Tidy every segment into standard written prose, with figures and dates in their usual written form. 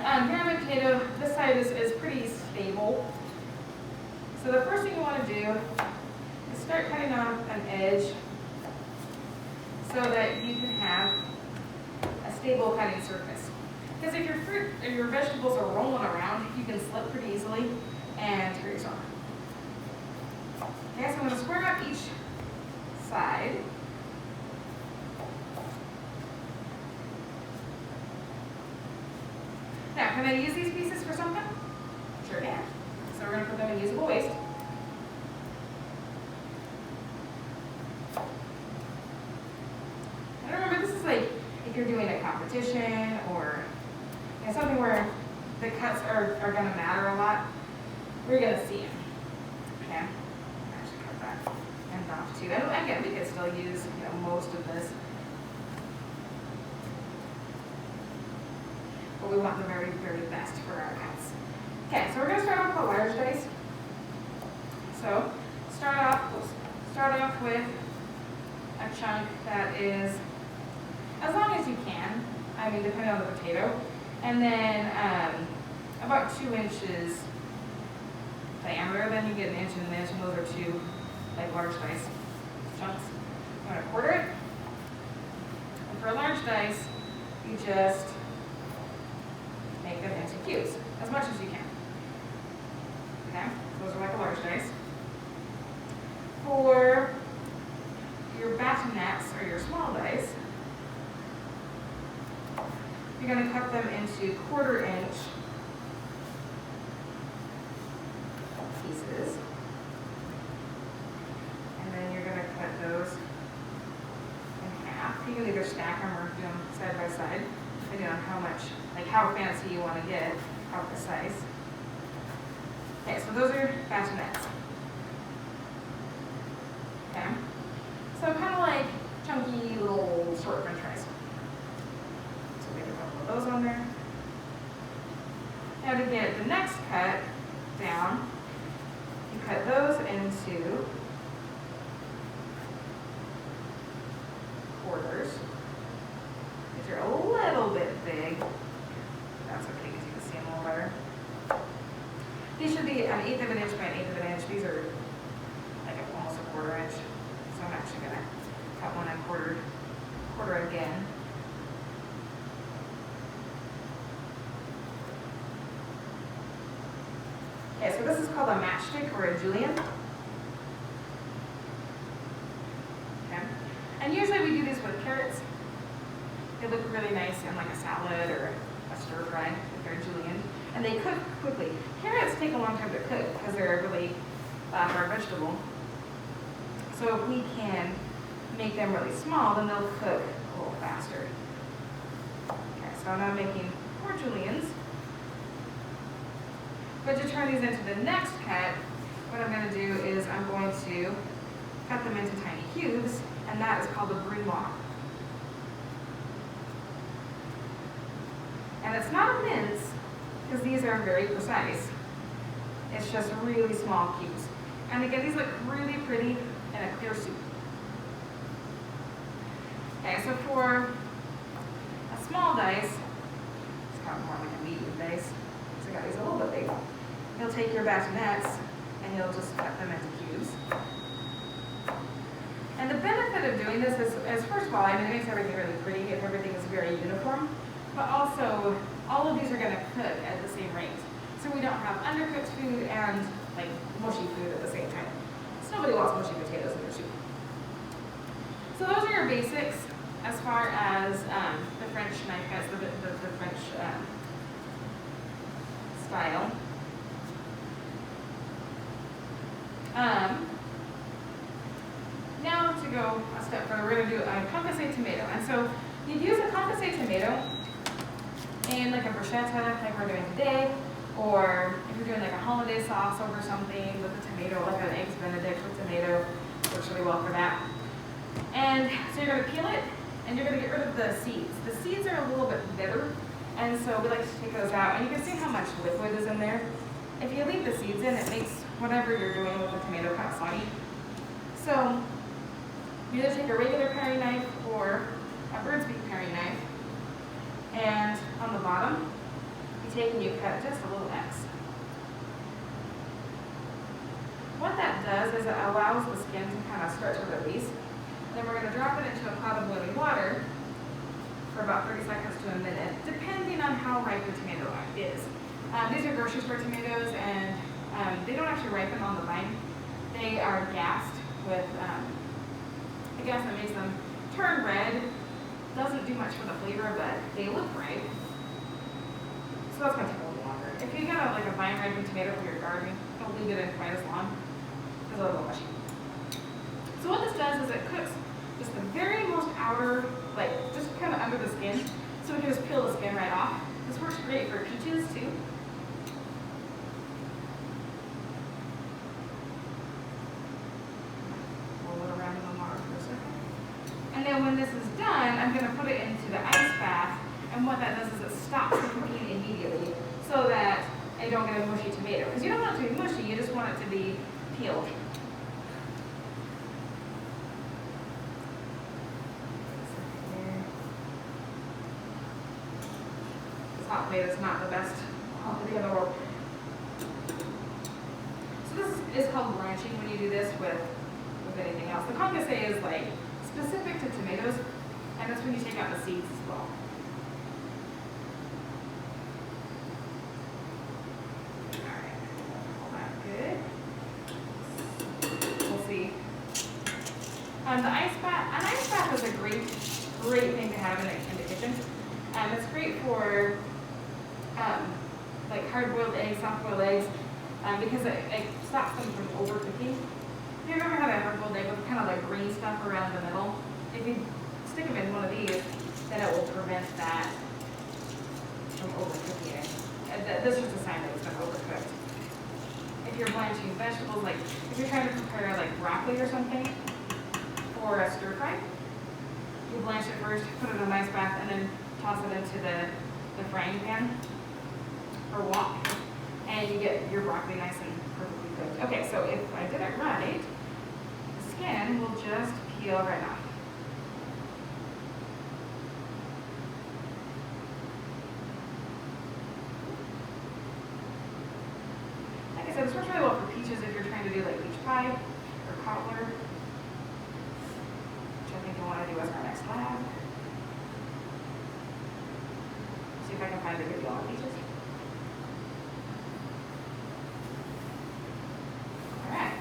here on the potato, this side is pretty stable. So the first thing you want to do is start cutting off an edge so that you can have a stable cutting surface. Because if your fruit or your vegetables are rolling around, you can slip pretty easily and hurt yourself. Okay, so I'm going to square up each side. Now, can I use these pieces for something? Sure can. So we're going to put them in usable waste. And remember, this is like if you're doing a competition or something where the cuts are going to matter a lot, we're going to see them. Okay? Actually cut that end off too. And again, we could still use most of this. But we want the very, very best for our cuts. Okay, so we're going to start off with a large dice. So start off with a chunk that is as long as you can. I mean, depending on the potato. And then about 2 inches diameter. Then you get an inch and an inch, and those are 2 like large dice chunks. I'm going to quarter it. And for a large dice, you just make them into cubes as much as you can. Okay, those are like a large dice. For your bassinets or your small dice, you're going to cut them into 1/4 inch pieces. And then you're going to cut those in half. You can either stack them or do them side by side, depending on how much, like how fancy you want to get, how precise. Okay, so those are bassinets. Okay, so kind of like chunky little short French fries. So we have a couple of those on there. Now to get the next cut down, you cut those into quarters. These are a little bit big. That's okay because you can see them a little better. These should be an 1/8 of an inch by an 1/8 of an inch. These are like almost a 1/4 inch. So I'm actually going to cut one and quarter again. Okay, so this is called a matchstick or a julienne. Okay, and usually we do these with carrots. They look really nice in like a salad or a stir fry if they're julienne, and they cook quickly. Carrots take a long time to cook because they're a really hard vegetable. So if we can make them really small, then they'll cook a little faster. Okay, so now I'm making 4 juliennes. But to turn these into the next cut, what I'm going to do is I'm going to cut them into tiny cubes, and that is called a bruschetta. And it's not a mince, because these are very precise. It's just really small cubes. And again, these look really pretty in a clear soup. Okay, so for a small dice, it's kind of more like a medium dice, so I got these a little bit big. You'll take your bassinets and you'll just cut them into cubes. And the benefit of doing this is first of all, I mean, it makes everything really pretty if everything is very uniform, but also all of these are going to cook at the same rate. So we don't have undercooked food and like mushy food at the same time. So nobody wants mushy potatoes in their soup. So those are your basics as far as the French knife cuts, the French style. Now to go a step further, we're going to do a concassé tomato. And so you'd use a concassé tomato in like a bruschetta like we're doing today, or if you're doing like a holiday sauce over something with a tomato, like an eggs benedict with tomato, works really well for that. And so you're going to peel it, and you're going to get rid of the seeds. The seeds are a little bit bitter, and so we like to take those out. And you can see how much liquid is in there. If you leave the seeds in, it makes whatever you're doing with the tomato kind of soggy. So you either take a regular paring knife or a bird's beak paring knife, and on the bottom, you take and you cut just a little X. What that does is it allows the skin to kind of start to release. And then we're going to drop it into a pot of boiling water for about 30 seconds to a minute, depending on how ripe your tomato is. These are grocery store tomatoes, and they don't actually ripen on the vine. They are gassed with a gas that makes them turn red. Doesn't do much for the flavor, but they look ripe. So that's going to take a little longer. If you got like a vine ripened tomato from your garden, don't leave it in quite as long. It's a little mushy. So what this does is it cooks just the very most outer, like just kind of under the skin, so we can just peel the skin right off. This works great for peaches too. Roll it around in the water for a second. And then when this is done, I'm going to put it into the ice bath. And what that does is it stops the cooking immediately so that I don't get a mushy tomato. Because you don't want it to be mushy, you just want it to be peeled. This hot plate is not the best quality in the world. So this is called blanching when you do this with anything else. The concasse is like specific to tomatoes, and that's when you take out the seeds as well. The ice bath, an ice bath is a great thing to have in the kitchen. It's great for like hard-boiled eggs, soft-boiled eggs, because it stops them from overcooking. If you ever had a hard-boiled egg with kind of like green stuff around the middle, if you stick them in one of these, then it will prevent that from overcooking it. This is just a sign that it's been overcooked. If you're blanching vegetables, like if you're trying to prepare like broccoli or something, or a stir fry, you blanch it first, put it in a nice bath, and then toss it into the frying pan or wok, and you get your broccoli nice and perfectly cooked. Okay, so if I did it right, the skin will just peel right off. Like I said, this works really well for peaches if you're trying to do like peach pie or cobbler. I want to do as our next lab. See if I can find a good deal on peaches. Alright.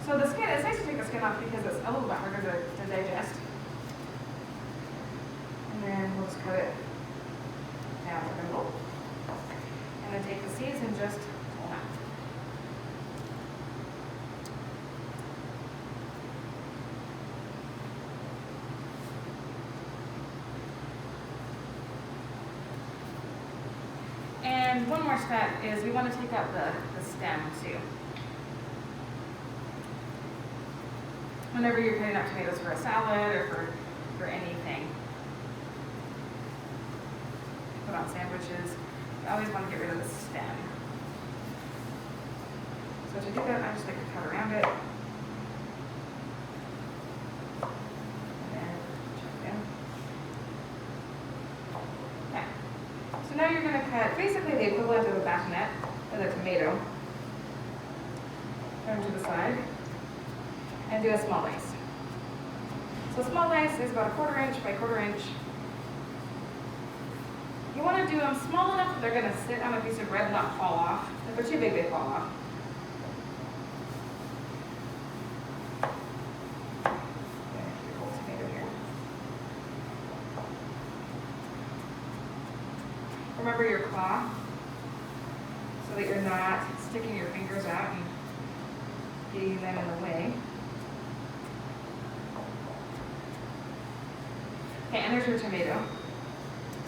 So the skin, it's nice to take the skin off because it's a little bit harder to digest. And then we'll just cut it down the middle. And then take the seeds and just pull them out. And one more step is we want to take out the stem too. Whenever you're cutting up tomatoes for a salad or for anything, put on sandwiches, you always want to get rid of the stem. So to do that, I just like to cut around it. So now you're going to cut basically the equivalent of a bassinet of a tomato. Turn to the side and do a small dice. So a small dice is about 1/4 inch by 1/4 inch. You want to do them small enough that they're going to sit on a piece of bread and not fall off. If they're too big, they fall off. Remember your claw so that you're not sticking your fingers out and getting them in the way. Okay, and there's your tomato.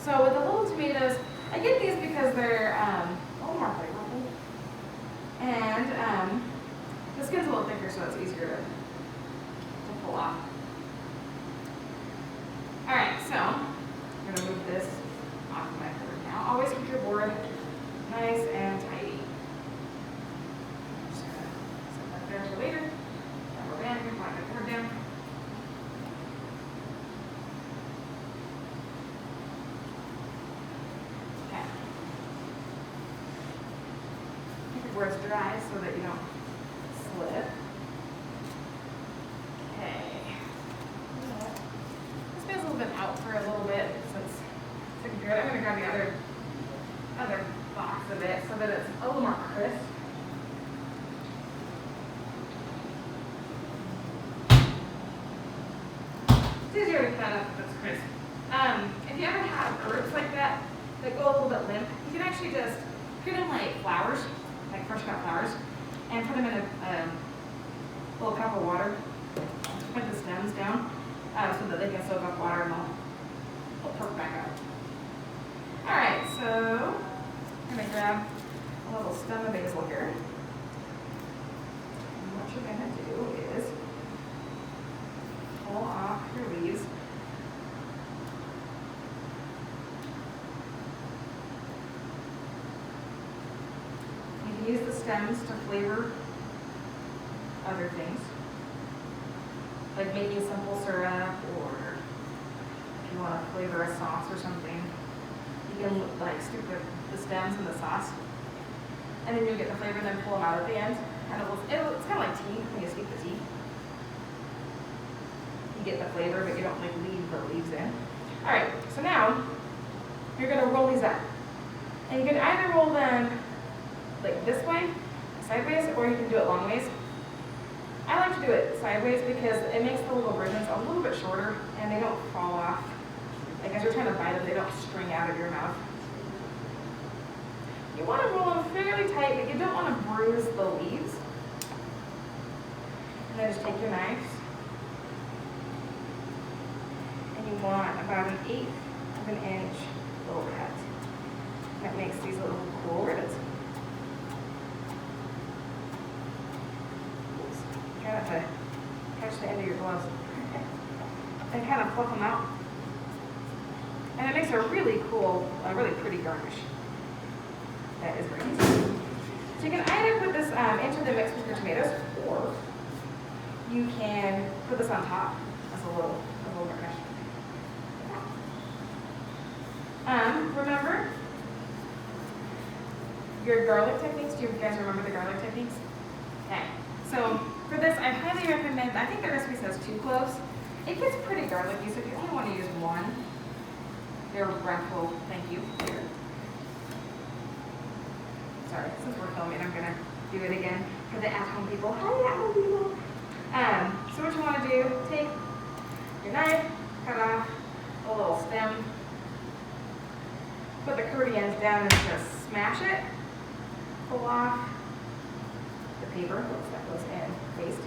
So with the little tomatoes, I get these because they're a little more flavorful. And the skin's a little thicker, so it's easier to pull off. Alright, so I'm going to move this off my board now. Always keep your board nice and tidy. I'm just going to set that there for later. Rubber band here, put my board down. Okay. where it's dry so that you don't slip. Okay. This man's a little been out for a little bit since it's looking good. I'm going to grab the other box of it so that it's a little more crisp. It's easier to cut up if it's crisp. If you ever have herbs like that go a little bit limp, you can actually just put in like flowers, like fresh cut flowers, and put them in a little cup of water. Put the stems down so that they can soak up water and they'll perk back up. Alright, so I'm going to grab a little stem of basil here. And what you're going to do is pull off your leaves. You can use the stems to flavor other things, like making simple syrup, or if you want to flavor a sauce or something, you can like stick the stems in the sauce, and then you'll get the flavor and then pull them out at the end. And it's kind of like tea when you steep the tea. You get the flavor, but you don't like leave the leaves in. All right, so now you're gonna roll these up, and you can either roll them like this way, sideways, or you can do it long ways. I like to do it sideways because it makes the little ribbons a little bit shorter and they don't fall off. Like as you're trying to bite them, they don't string out of your mouth. You want to roll them fairly tight, but you don't want to bruise the leaves. And then just take your knives, and you want about 1/8 of an inch little cut. That makes these little cool ribbons. Try not to catch the end of your gloves. And kind of fluff them out. And it makes a really cool, really pretty garnish. That is great. So you can either put this into the mix with your tomatoes, or you can put this on top as a little garnish. Remember your garlic techniques? Do you guys remember the garlic techniques? Okay. So for this, I highly recommend, I think the recipe says 2 cloves. It gets pretty garlicky, so if you only want to use 1, your breath will thank you here. Sorry, since we're filming, I'm going to do it again for the at-home people. Hi, at-home people. So what you want to do, take your knife, cut off a little stem, put the curdy ends down and just smash it, pull off the paper, that goes in paste.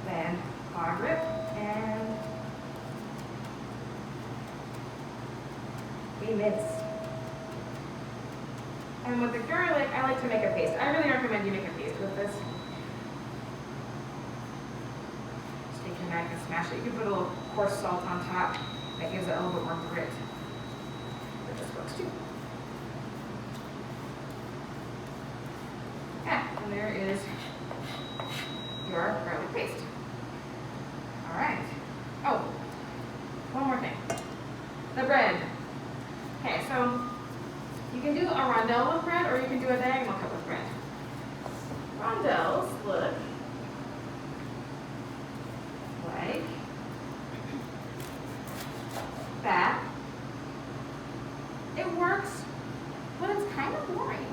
Then hog rip and we mince. And with the garlic, I like to make a paste. I really recommend you make a paste with this. Just take your knife and smash it. You can put a little coarse salt on top. That gives it a little bit more grit. But this works too. And there is your garlic paste. All right. Oh, one more thing. The bread. Okay, so you can do a rondelle with bread, or you can do a diagonal cut with bread. Rondelles look like that. It works, but it's kind of boring.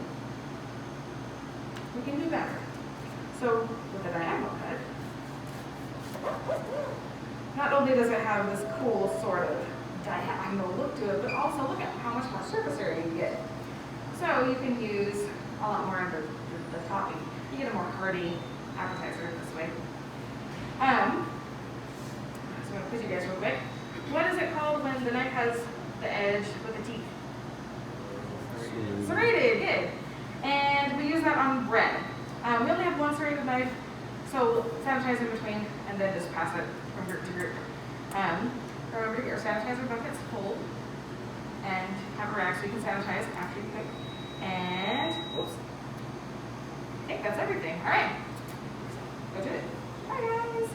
We can do better. So with a diagonal cut, not only does it have this cool sort of diagonal look to it, but also look at how much more surface area you get. So you can use a lot more of the topping. You get a more hearty appetizer this way. So I'm going to quiz you guys real quick. What is it called when the knife has the edge with the teeth? Serrated, good. And we use that on bread. We only have 1 serrated knife, so sanitize in between and then just pass it from group to group. Remember, your sanitizer bucket's full, and have a rag so you can sanitize after you cook. And, whoops, I think that's everything. All right, go do it. Bye, guys.